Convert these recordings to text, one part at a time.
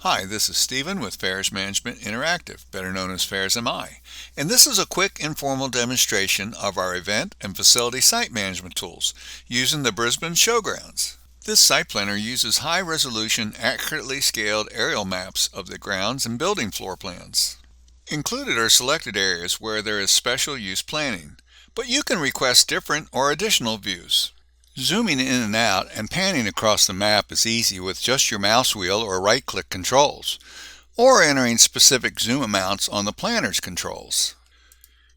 Hi, this is Stephen with Fairs Management Interactive, better known as Fairs MI, and this is a quick informal demonstration of our event and facility site management tools using the Brisbane Showgrounds. This site planner uses high-resolution, accurately scaled aerial maps of the grounds and building floor plans. Included are selected areas where there is special use planning, but you can request different or additional views. Zooming in and out and panning across the map is easy with just your mouse wheel or right-click controls, or entering specific zoom amounts on the planner's controls.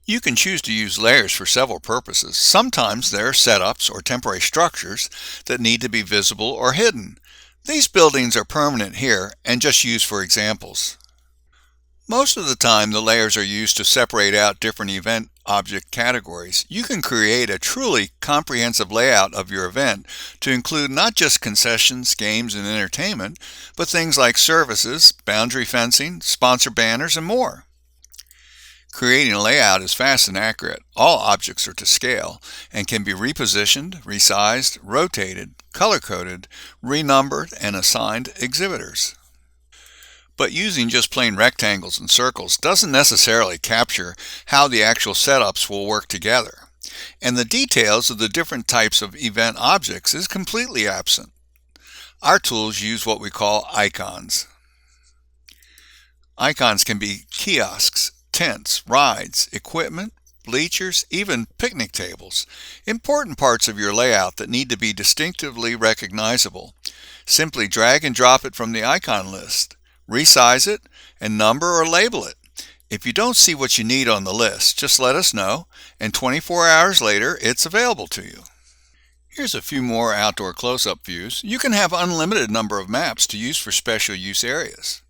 You can choose to use layers for several purposes. Sometimes there are setups or temporary structures that need to be visible or hidden. These buildings are permanent here and just used for examples. Most of the time, the layers are used to separate out different event object categories. You can create a truly comprehensive layout of your event to include not just concessions, games, and entertainment, but things like services, boundary fencing, sponsor banners, and more. Creating a layout is fast and accurate. All objects are to scale and can be repositioned, resized, rotated, color-coded, renumbered, and assigned exhibitors. But using just plain rectangles and circles doesn't necessarily capture how the actual setups will work together, and the details of the different types of event objects is completely absent. Our tools use what we call icons. Icons can be kiosks, tents, rides, equipment, bleachers, even picnic tables. Important parts of your layout that need to be distinctively recognizable. Simply drag and drop it from the icon list. Resize it, and number or label it. If you don't see what you need on the list, just let us know, and 24 hours later, it's available to you. Here's a few more outdoor close-up views. You can have unlimited number of maps to use for special use areas.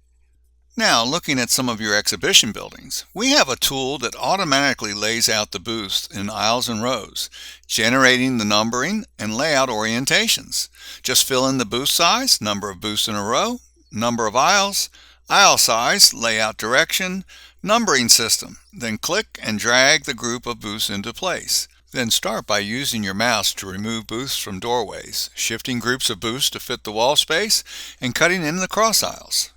Now, looking at some of your exhibition buildings, we have a tool that automatically lays out the booths in aisles and rows, generating the numbering and layout orientations. Just fill in the booth size, number of booths in a row, number of aisles, aisle size, layout direction, numbering system. Then click and drag the group of booths into place. Then start by using your mouse to remove booths from doorways, shifting groups of booths to fit the wall space, and cutting in the cross aisles.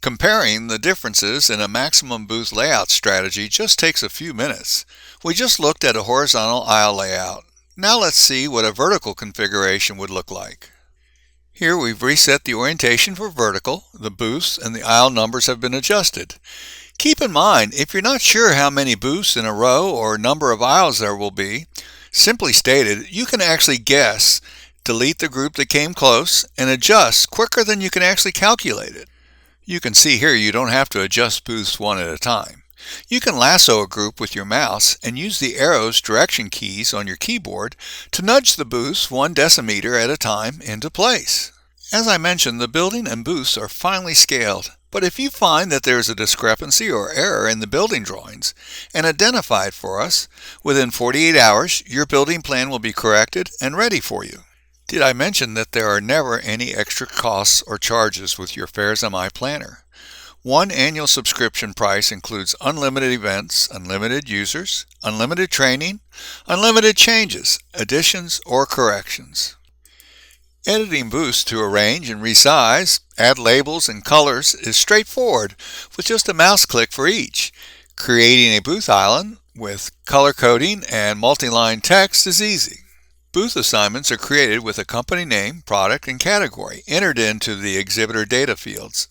Comparing the differences in a maximum booth layout strategy just takes a few minutes. We just looked at a horizontal aisle layout. Now let's see what a vertical configuration would look like. Here we've reset the orientation for vertical, the booths and the aisle numbers have been adjusted. Keep in mind, if you're not sure how many booths in a row or number of aisles there will be, simply stated, you can actually guess, delete the group that came close, and adjust quicker than you can actually calculate it. You can see here you don't have to adjust booths one at a time. You can lasso a group with your mouse and use the arrows direction keys on your keyboard to nudge the booths 1 decimeter at a time into place. As I mentioned, the building and booths are finely scaled, but if you find that there is a discrepancy or error in the building drawings and identify it for us, within 48 hours your building plan will be corrected and ready for you. Did I mention that there are never any extra costs or charges with your Fairs MI planner? One annual subscription price includes unlimited events, unlimited users, unlimited training, unlimited changes, additions, or corrections. Editing booths to arrange and resize, add labels and colors is straightforward with just a mouse click for each. Creating a booth island with color coding and multi-line text is easy. Booth assignments are created with a company name, product, and category entered into the exhibitor data fields.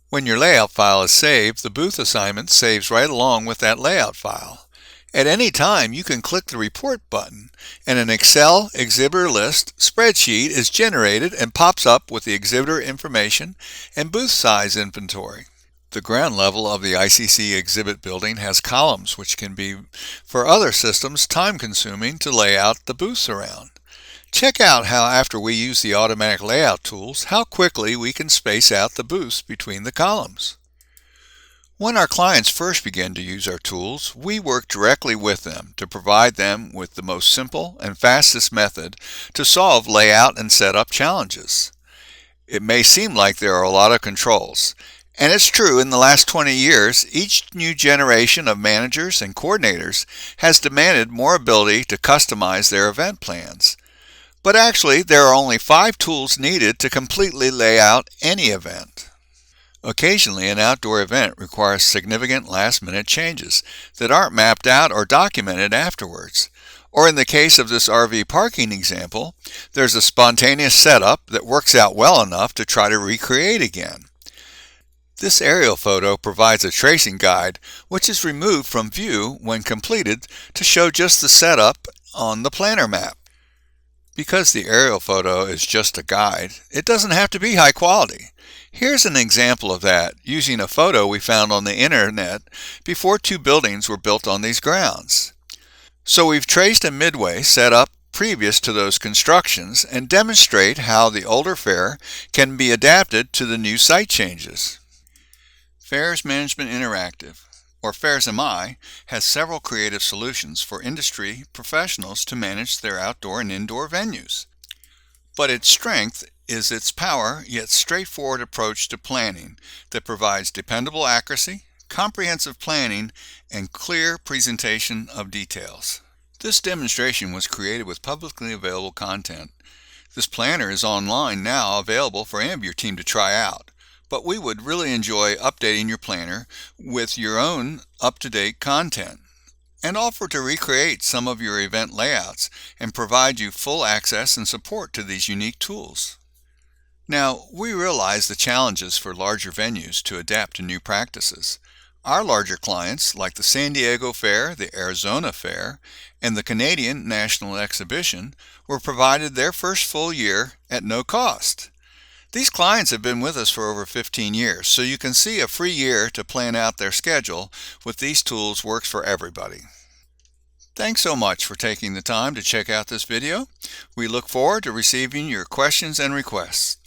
When your layout file is saved, the booth assignment saves right along with that layout file. At any time, you can click the Report button, and an Excel exhibitor list spreadsheet is generated and pops up with the exhibitor information and booth size inventory. The ground level of the ICC exhibit building has columns which can be, for other systems, time-consuming to lay out the booths around. Check out how after we use the automatic layout tools, how quickly we can space out the booths between the columns. When our clients first begin to use our tools, we work directly with them to provide them with the most simple and fastest method to solve layout and setup challenges. It may seem like there are a lot of controls, and it's true in the last 20 years, each new generation of managers and coordinators has demanded more ability to customize their event plans. But actually, there are only 5 tools needed to completely lay out any event. Occasionally, an outdoor event requires significant last-minute changes that aren't mapped out or documented afterwards. Or in the case of this RV parking example, there's a spontaneous setup that works out well enough to try to recreate again. This aerial photo provides a tracing guide, which is removed from view when completed to show just the setup on the planner map. Because the aerial photo is just a guide, it doesn't have to be high quality. Here's an example of that using a photo we found on the internet before 2 buildings were built on these grounds. So we've traced a midway set up previous to those constructions and demonstrate how the older fair can be adapted to the new site changes. Fairs Management Interactive, or Fairs MI, has several creative solutions for industry professionals to manage their outdoor and indoor venues. But its strength is its power yet straightforward approach to planning that provides dependable accuracy, comprehensive planning, and clear presentation of details. This demonstration was created with publicly available content. This planner is online now, available for any of your team to try out. But we would really enjoy updating your planner with your own up-to-date content and offer to recreate some of your event layouts and provide you full access and support to these unique tools. Now, we realize the challenges for larger venues to adapt to new practices. Our larger clients, like the San Diego Fair, the Arizona Fair, and the Canadian National Exhibition, were provided their first full year at no cost. These clients have been with us for over 15 years, so you can see a free year to plan out their schedule with these tools works for everybody. Thanks so much for taking the time to check out this video. We look forward to receiving your questions and requests.